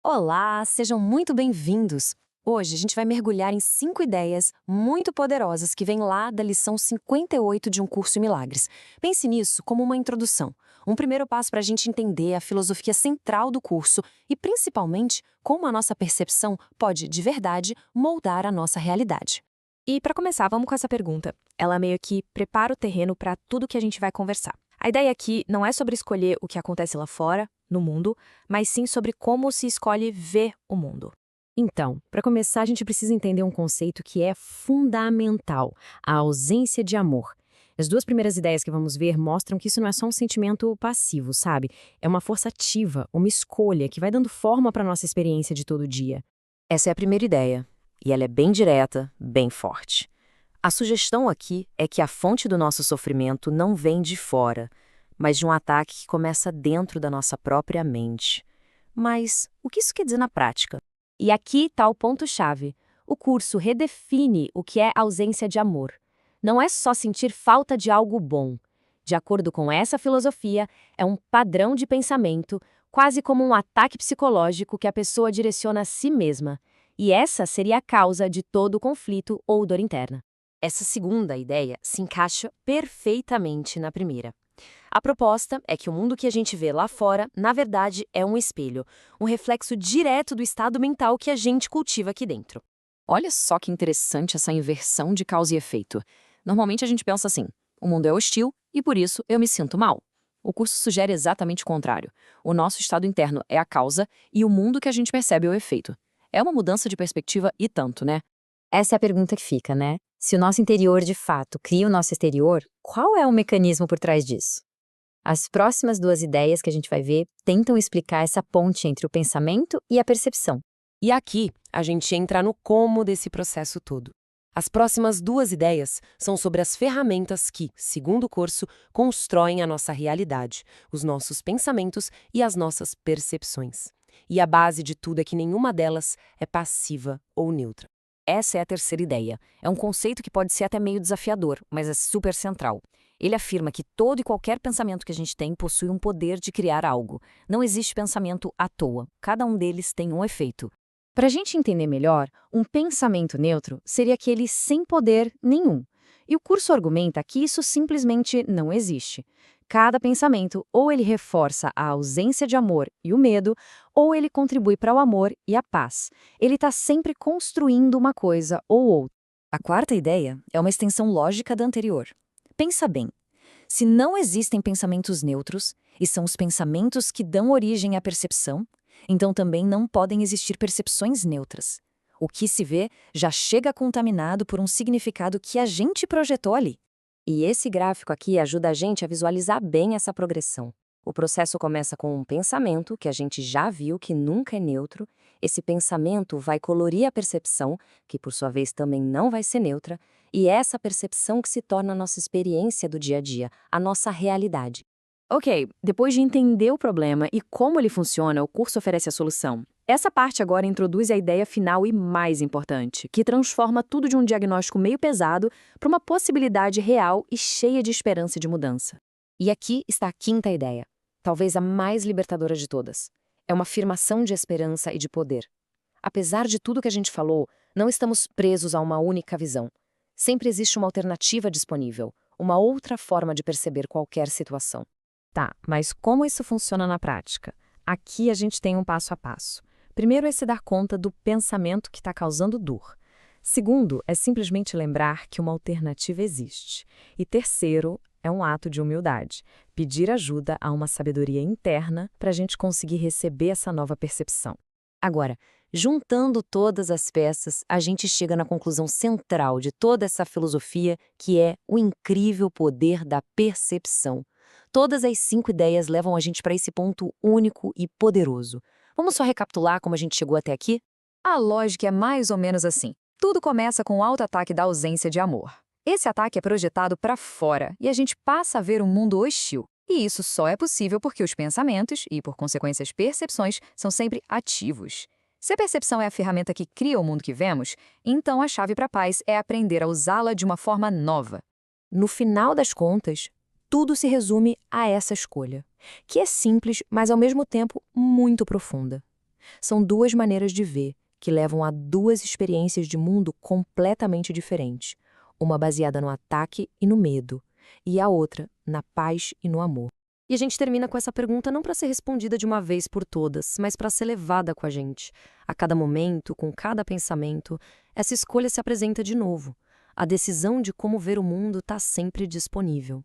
Olá, sejam muito bem-vindos! Hoje a gente vai mergulhar em 5 ideias muito poderosas que vêm lá da lição 58 de Um Curso em Milagres. Pense nisso como uma introdução, um primeiro passo para a gente entender a filosofia central do curso e, principalmente, como a nossa percepção pode, de verdade, moldar a nossa realidade. E para começar, vamos com essa pergunta. Ela meio que prepara o terreno para tudo que a gente vai conversar. A ideia aqui não é sobre escolher o que acontece lá fora, no mundo, mas sim sobre como se escolhe ver o mundo. Então, para começar, a gente precisa entender um conceito que é fundamental: a ausência de amor. As duas primeiras ideias que vamos ver mostram que isso não é só um sentimento passivo, sabe? É uma força ativa, uma escolha que vai dando forma para a nossa experiência de todo dia. Essa é a primeira ideia, e ela é bem direta, bem forte. A sugestão aqui é que a fonte do nosso sofrimento não vem de fora, mas de um ataque que começa dentro da nossa própria mente. Mas o que isso quer dizer na prática? E aqui está o ponto-chave. O curso redefine o que é ausência de amor. Não é só sentir falta de algo bom. De acordo com essa filosofia, é um padrão de pensamento, quase como um ataque psicológico que a pessoa direciona a si mesma. E essa seria a causa de todo o conflito ou dor interna. Essa segunda ideia se encaixa perfeitamente na primeira. A proposta é que o mundo que a gente vê lá fora, na verdade, é um espelho, um reflexo direto do estado mental que a gente cultiva aqui dentro. Olha só que interessante essa inversão de causa e efeito. Normalmente a gente pensa assim: o mundo é hostil e por isso eu me sinto mal. O curso sugere exatamente o contrário. O nosso estado interno é a causa e o mundo que a gente percebe é o efeito. É uma mudança de perspectiva e tanto, né? Essa é a pergunta que fica, né? Se o nosso interior de fato cria o nosso exterior, qual é o mecanismo por trás disso? As próximas duas ideias que a gente vai ver tentam explicar essa ponte entre o pensamento e a percepção. E aqui a gente entra no como desse processo todo. As próximas duas ideias são sobre as ferramentas que, segundo o curso, constroem a nossa realidade, os nossos pensamentos e as nossas percepções. E a base de tudo é que nenhuma delas é passiva ou neutra. Essa é a terceira ideia. É um conceito que pode ser até meio desafiador, mas é super central. Ele afirma que todo e qualquer pensamento que a gente tem possui um poder de criar algo. Não existe pensamento à toa. Cada um deles tem um efeito. Para a gente entender melhor, um pensamento neutro seria aquele sem poder nenhum. E o curso argumenta que isso simplesmente não existe. Cada pensamento ou ele reforça a ausência de amor e o medo, ou ele contribui para o amor e a paz. Ele está sempre construindo uma coisa ou outra. A quarta ideia é uma extensão lógica da anterior. Pensa bem. Se não existem pensamentos neutros, e são os pensamentos que dão origem à percepção, então também não podem existir percepções neutras. O que se vê já chega contaminado por um significado que a gente projetou ali. E esse gráfico aqui ajuda a gente a visualizar bem essa progressão. O processo começa com um pensamento, que a gente já viu que nunca é neutro. Esse pensamento vai colorir a percepção, que por sua vez também não vai ser neutra, e é essa percepção que se torna a nossa experiência do dia a dia, a nossa realidade. Ok, depois de entender o problema e como ele funciona, o curso oferece a solução. Essa parte agora introduz a ideia final e mais importante, que transforma tudo de um diagnóstico meio pesado para uma possibilidade real e cheia de esperança e de mudança. E aqui está a quinta ideia, talvez a mais libertadora de todas. É uma afirmação de esperança e de poder. Apesar de tudo que a gente falou, não estamos presos a uma única visão. Sempre existe uma alternativa disponível, uma outra forma de perceber qualquer situação. Tá, mas como isso funciona na prática? Aqui a gente tem um passo a passo. Primeiro é se dar conta do pensamento que está causando dor. Segundo, é simplesmente lembrar que uma alternativa existe. E terceiro, é um ato de humildade. Pedir ajuda a uma sabedoria interna para a gente conseguir receber essa nova percepção. Agora, juntando todas as peças, a gente chega na conclusão central de toda essa filosofia, que é o incrível poder da percepção. Todas as 5 ideias levam a gente para esse ponto único e poderoso. Vamos só recapitular como a gente chegou até aqui? A lógica é mais ou menos assim. Tudo começa com o auto-ataque da ausência de amor. Esse ataque é projetado para fora e a gente passa a ver um mundo hostil. E isso só é possível porque os pensamentos, e por consequência as percepções, são sempre ativos. Se a percepção é a ferramenta que cria o mundo que vemos, então a chave para a paz é aprender a usá-la de uma forma nova. No final das contas, tudo se resume a essa escolha, que é simples, mas ao mesmo tempo muito profunda. São duas maneiras de ver, que levam a duas experiências de mundo completamente diferentes. Uma baseada no ataque e no medo, e a outra na paz e no amor. E a gente termina com essa pergunta não para ser respondida de uma vez por todas, mas para ser levada com a gente. A cada momento, com cada pensamento, essa escolha se apresenta de novo. A decisão de como ver o mundo está sempre disponível.